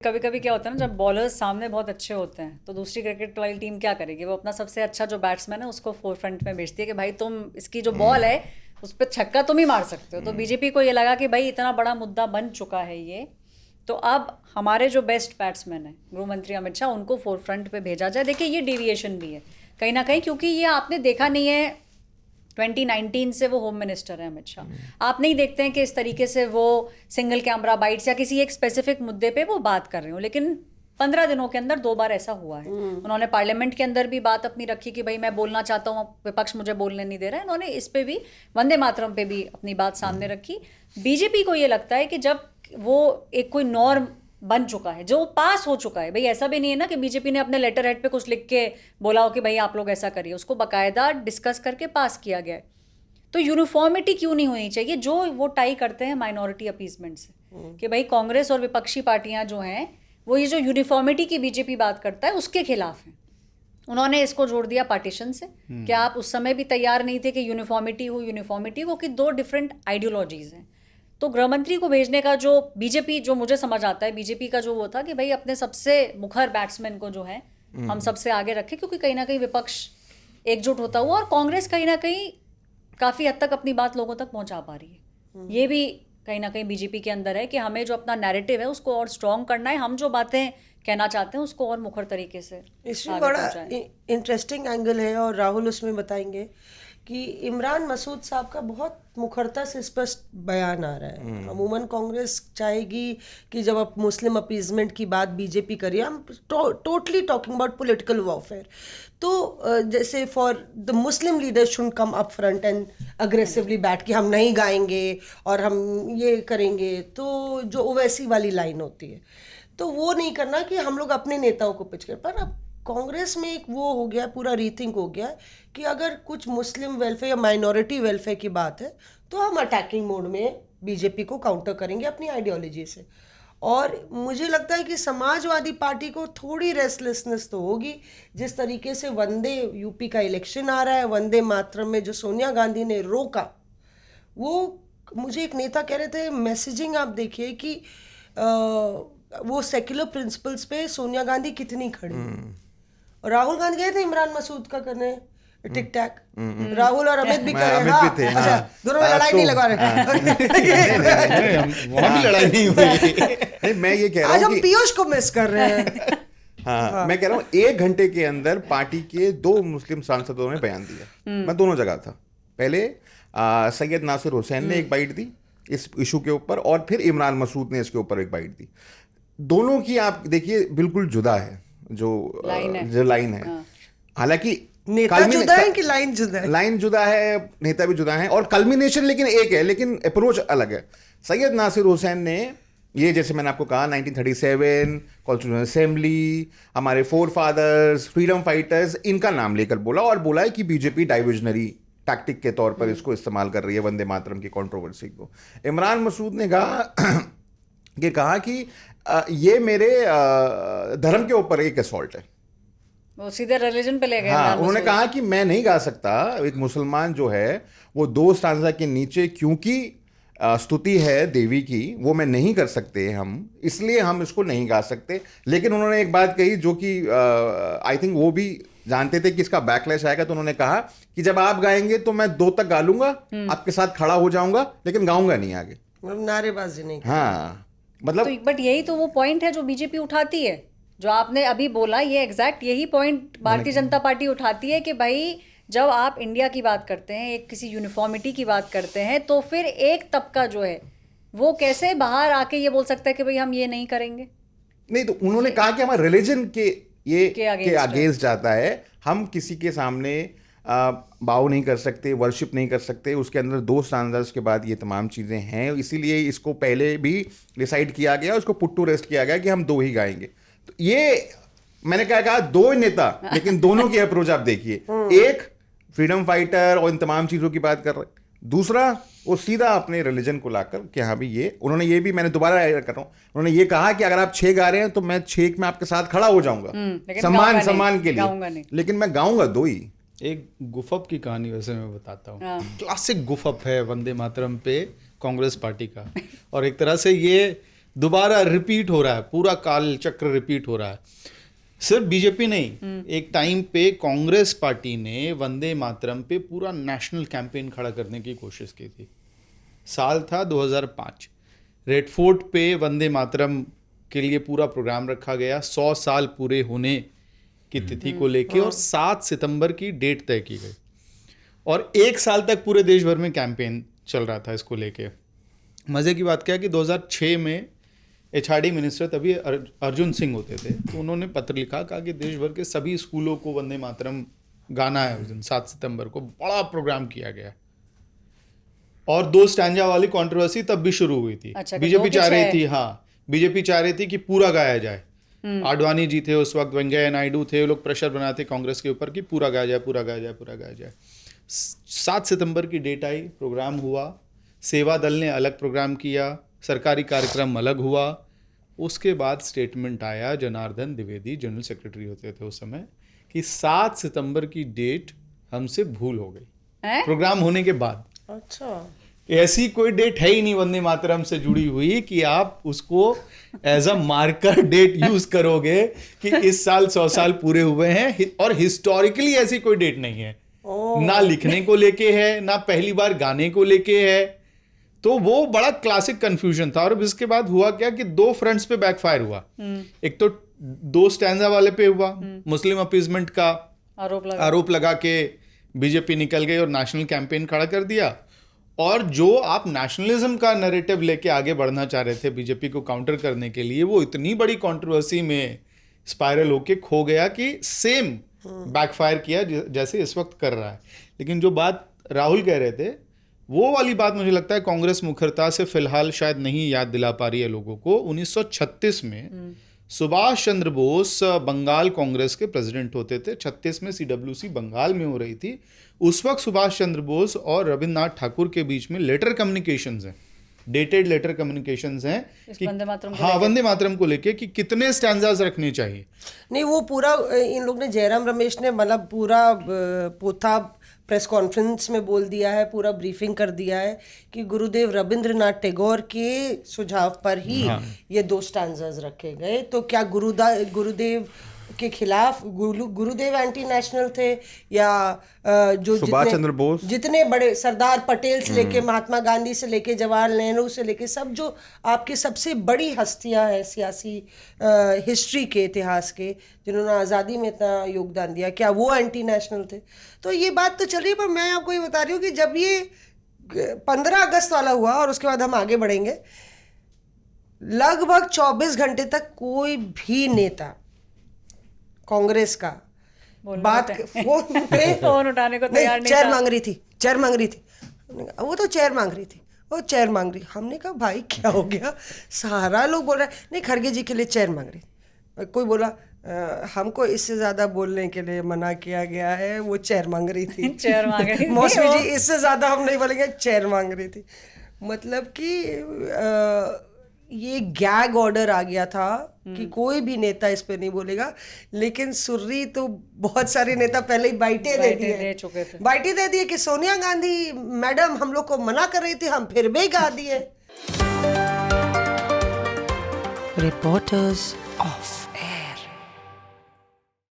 कभी कभी क्या होता है ना, जब बॉलर्स सामने बहुत अच्छे होते हैं तो दूसरी क्रिकेट वाली टीम क्या करेगी, वो अपना सबसे अच्छा जो बैट्समैन है उसको फोर फ्रंट में भेजती है कि भाई तुम इसकी जो बॉल है उस पर छक्का तुम ही मार सकते हो। तो बीजेपी को ये लगा कि भाई इतना बड़ा मुद्दा बन चुका है ये, तो अब हमारे जो बेस्ट बैट्समैन है गृह मंत्री अमित शाह, उनको फोर फ्रंट पे भेजा जाए। देखिए ये डेविएशन भी है कहीं ना कहीं, क्योंकि ये आपने देखा नहीं है 2019 से वो होम मिनिस्टर है अमित शाह। आप नहीं देखते हैं कि इस तरीके से वो सिंगल कैमरा बाइट्स या किसी एक स्पेसिफिक मुद्दे पे वो बात कर रहे हो, लेकिन 15 दिनों के अंदर 2 बार ऐसा हुआ है। उन्होंने पार्लियामेंट के अंदर भी बात अपनी रखी कि भाई मैं बोलना चाहता हूँ, विपक्ष मुझे बोलने नहीं दे रहा है। उन्होंने इस पे भी, वंदे मातरम पे भी अपनी बात सामने रखी। बीजेपी को ये लगता है कि जब वो एक कोई नॉर्म बन चुका है जो पास हो चुका है, भाई ऐसा भी नहीं है ना कि बीजेपी ने अपने लेटर हेड पे कुछ लिख के बोला हो कि भाई आप लोग ऐसा करिए, उसको बाकायदा डिस्कस करके पास किया गया है। तो यूनिफॉर्मिटी क्यों नहीं होनी चाहिए जो वो टाई करते हैं माइनॉरिटी अपीसमेंट से, कि भाई कांग्रेस और विपक्षी पार्टियां जो हैं वो ये जो यूनिफॉर्मिटी की बीजेपी बात करता है उसके खिलाफ हैं। उन्होंने इसको जोड़ दिया पार्टीशन से कि आप उस समय भी तैयार नहीं थे कि यूनिफॉर्मिटी हो कि 2 डिफरेंट आइडियोलॉजीज हैं। तो गृह मंत्री को भेजने का जो बीजेपी, जो मुझे समझ आता है बीजेपी का जो वो था कि भाई अपने सबसे मुखर बैट्समैन को जो है हम सबसे आगे रखें, क्योंकि कहीं ना कहीं विपक्ष एकजुट होता हुआ और कांग्रेस कहीं ना कहीं काफ़ी हद तक अपनी बात लोगों तक पहुंचा पा रही है। ये भी कहीं ना कहीं बीजेपी के अंदर है कि हमें जो अपना नैरेटिव है उसको और स्ट्रॉन्ग करना है, हम जो बातें कहना चाहते हैं उसको और मुखर तरीके से इसमें बड़ा इंटरेस्टिंग एंगल है और राहुल उसमें बताएंगे कि इमरान मसूद साहब का बहुत मुखरता से स्पष्ट बयान आ रहा है। अमूमन कांग्रेस चाहेगी कि जब आप मुस्लिम अपीजमेंट की बात बीजेपी करिए, हम totally talking about political warfare, तो जैसे for the Muslim leaders should come up front end aggressively बैठ के हम नहीं गाएंगे और हम ये करेंगे, तो जो ओवैसी वाली लाइन होती है तो वो नहीं करना कि हम लोग अपने नेताओं को पिच कर। पर अब कांग्रेस में एक वो हो गया, पूरा रीथिंक हो गया कि अगर कुछ मुस्लिम वेलफेयर या माइनॉरिटी वेलफेयर की बात है तो हम अटैकिंग मोड में बीजेपी को काउंटर करेंगे अपनी आइडियोलॉजी से। और मुझे लगता है कि समाजवादी पार्टी को थोड़ी रेस्टलेसनेस तो होगी, जिस तरीके से वंदे यूपी का इलेक्शन आ रहा है, वंदे मातरम में जो सोनिया गांधी ने रोका, वो मुझे एक नेता कह रहे थे मैसेजिंग आप देखिए कि वो सेक्युलर प्रिंसिपल्स पे सोनिया गांधी कितनी खड़ी। और राहुल गांधी गए थे इमरान मसूद का करने टिक टैक, राहुल और अमित भी कर रहे हैं। अच्छा, दोनों में लड़ाई नहीं लगा रहे, वहाँ भी लड़ाई नहीं हुई। मैं ये कह रहा हूँ आज हम पीयूष को मिस कर रहे हैं। हाँ, मैं कह रहा हूँ 1 घंटे के अंदर पार्टी के 2 मुस्लिम सांसदों ने बयान दिया। मैं दोनों जगह था। पहले सैयद नासिर हुसैन ने एक बाइट दी इस इशू के ऊपर, और फिर इमरान मसूद ने इसके ऊपर एक बाइट दी। दोनों की आप देखिए बिल्कुल जुदा है जो लाइन है। हालांकि नेता जुदा है कि लाइन जुदा है? लाइन जुदा है, नेता भी जुदा है, और कल्मिनेशन लेकिन एक है, लेकिन अप्रोच अलग है। सैयद नासिर हुसैन ने ये, जैसे मैंने आपको कहा, 1937 कॉन्स्टिट्यूशन असेंबली, हमारे फोर फादर्स, फ्रीडम फाइटर्स, इनका नाम लेकर बोला, और बोला है कि बीजेपी डाइविजनरी टैक्टिक के तौर पर इसको इस्तेमाल कर रही है वंदे मातरम की कंट्रोवर्सी को। इमरान मसूद ने कहा कि ये मेरे धर्म के ऊपर एक असॉल्ट है, वो सीधे रिलीजन पे ले गए। हाँ, उन्होंने कहा कि मैं नहीं गा सकता, एक मुसलमान जो है वो 2 स्टांजा के नीचे, क्योंकि स्तुति है देवी की, वो मैं नहीं कर सकते हम, इसलिए हम इसको नहीं गा सकते। लेकिन उन्होंने एक बात कही जो कि आई थिंक वो भी जानते थे कि इसका बैकलैश आएगा, तो उन्होंने कहा कि जब आप गाएंगे तो मैं 2 तक गा लूंगा, आपके साथ खड़ा हो जाऊंगा, लेकिन गाऊंगा नहीं आगे, नारेबाजी नहीं। हाँ, मतलब तो बट यही तो वो पॉइंट है जो बीजेपी उठाती है, जो आपने अभी बोला, ये एग्जैक्ट यही पॉइंट भारतीय जनता पार्टी उठाती है कि भाई जब आप इंडिया की बात करते हैं, एक किसी यूनिफॉर्मिटी की बात करते हैं, तो फिर एक तबका जो है वो कैसे बाहर आके ये बोल सकता है कि भाई हम ये नहीं करेंगे। नहीं, तो उन्होंने कहा कि हमारे रिलीजन के अगेंस्ट जाता है, हम किसी के सामने बाव नहीं कर सकते, वर्शिप नहीं कर सकते, उसके अंदर 2 स्टैंडर्ड्स के बाद ये तमाम चीज़ें हैं, इसीलिए इसको पहले भी डिसाइड किया गया, उसको पुट टू रेस्ट किया गया कि हम 2 ही गाएंगे। तो ये मैंने क्या कहा, 2 नेता, लेकिन दोनों की अप्रोच आप देखिए, एक फ्रीडम फाइटर और इन तमाम चीज़ों की बात कर रहे, दूसरा वो सीधा अपने रिलीजन को लाकर कि हाँ भी ये, उन्होंने ये भी, मैंने दोबारा ऐड कर रहा हूँ, उन्होंने ये कहा कि अगर आप 6 गा रहे हैं तो मैं 6 में आपके साथ खड़ा हो जाऊंगा, सम्मान के लिए, लेकिन मैं गाऊंगा 2 ही। एक गुफअप की कहानी वैसे मैं बताता हूँ। क्लासिक गुफअप है वंदे मातरम पे कांग्रेस पार्टी का, और एक तरह से ये दोबारा रिपीट हो रहा है, पूरा काल चक्र रिपीट हो रहा है। सिर्फ बीजेपी नहीं, एक टाइम पे कांग्रेस पार्टी ने वंदे मातरम पे पूरा नेशनल कैंपेन खड़ा करने की कोशिश की थी। साल था 2005, रेड फोर्ट पे वंदे मातरम के लिए पूरा प्रोग्राम रखा गया 100 साल पूरे होने की तिथि को लेके, और 7 सितंबर की डेट तय की गई और 1 साल तक पूरे देश भर में कैंपेन चल रहा था इसको लेके। मज़े की बात क्या है कि 2006 में एचआरडी मिनिस्टर तभी अर्जुन सिंह होते थे, तो उन्होंने पत्र लिखा, कहा कि देश भर के सभी स्कूलों को वंदे मातरम गाना है उस दिन 7 सितंबर को, बड़ा प्रोग्राम किया गया। और 2 स्टैंजा वाली कंट्रोवर्सी तब भी शुरू हुई थी। अच्छा, बीजेपी चाह रही थी, हाँ बीजेपी चाह रही थी कि पूरा गाया जाए। आडवाणी जी थे उस वक्त, वेंकैया नायडू थे, वो लोग प्रेशर बनाते कांग्रेस के ऊपर कि पूरा गाया जाए, पूरा गाया जाए, पूरा गाया जाए। 7 सितंबर की डेट आई, प्रोग्राम हुआ, सेवा दल ने अलग प्रोग्राम किया, सरकारी कार्यक्रम अलग हुआ। उसके बाद स्टेटमेंट आया, जनार्दन द्विवेदी जनरल सेक्रेटरी होते थे उस समय, कि 7 सितंबर की डेट हमसे भूल हो गई प्रोग्राम होने के बाद। अच्छा, ऐसी कोई डेट है ही नहीं वंदे मातरम से जुड़ी हुई कि आप उसको as a marker date use करोगे कि इस साल 100 साल पूरे हुए हैं। और हिस्टोरिकली ऐसी कोई डेट नहीं है, ना लिखने को लेके है, ना पहली बार गाने को लेके है। तो वो बड़ा क्लासिक कंफ्यूजन था। और इसके बाद हुआ क्या कि 2 फ्रंट्स पे बैकफायर हुआ। एक तो 2 स्टैंजा वाले पे हुआ, मुस्लिम अपीजमेंट का आरोप लगा के बीजेपी निकल गई और नेशनल कैंपेन खड़ा कर दिया। और जो आप नेशनलिज्म का नैरेटिव लेके आगे बढ़ना चाह रहे थे बीजेपी को काउंटर करने के लिए, वो इतनी बड़ी कंट्रोवर्सी में स्पाइरल होके खो गया कि सेम बैकफायर किया जैसे इस वक्त कर रहा है। लेकिन जो बात राहुल कह रहे थे, वो वाली बात मुझे लगता है कांग्रेस मुखरता से फिलहाल शायद नहीं याद दिला पा रही है लोगों को। 1936 में सुभाष चंद्र बोस बंगाल कांग्रेस के प्रेसिडेंट होते थे। 36 में CWC बंगाल में हो रही थी। उस वक्त सुभाष चंद्र बोस और रविन्द्रनाथ ठाकुर के बीच में लेटर कम्युनिकेशंस हैं, डेटेड लेटर कम्युनिकेशंस हैं कि वंदे मातरम को लेके कि कितने स्टैंजास रखने चाहिए। नहीं, वो पूरा इन लोग ने, जयराम रमेश ने मतलब पूरा पोथा प्रेस कॉन्फ्रेंस में बोल दिया है, पूरा ब्रीफिंग कर दिया है कि गुरुदेव रविंद्रनाथ टैगोर के सुझाव पर ही ये 2 स्टैंजास रखे गए। तो क्या गुरुदेव के खिलाफ गुरुदेव एंटी नेशनल थे, या जो सुभाष चंद्र बोस, जितने बड़े सरदार पटेल से लेके महात्मा गांधी से लेके जवाहरलाल नेहरू से लेके सब जो आपके सबसे बड़ी हस्तियां हैं सियासी हिस्ट्री के, इतिहास के, जिन्होंने आज़ादी में इतना योगदान दिया, क्या वो एंटी नेशनल थे? तो ये बात तो चल रही है। पर मैं आपको ये बता रही हूँ कि जब ये 15 अगस्त वाला हुआ और उसके बाद हम आगे बढ़ेंगे, लगभग 24 घंटे तक कोई भी नेता कांग्रेस का बात फोन पे फोन उठाने को तैयार नहीं, चेयर मांग रही थी। वो तो चेयर मांग रही थी, वो चेयर मांग रही। हमने कहा भाई क्या हो गया, सारा लोग बोल रहे हैं नहीं खड़गे जी के लिए चेयर मांग रही थी। कोई बोला हमको इससे ज्यादा बोलने के लिए मना किया गया है, वो चेयर मांग रही थी। चेयर मांग रही थी मौसमी जी, इससे ज्यादा हम नहीं बोलेंगे, चेयर मांग रही थी। मतलब कि ये गैग ऑर्डर आ गया था कि कोई भी नेता इस पे नहीं बोलेगा। लेकिन सुर्री तो बहुत सारे नेता पहले ही बाइटें दे दिए कि सोनिया गांधी मैडम हम लोग को मना कर रही थी, हम फिर भी गा दिए। Reporters of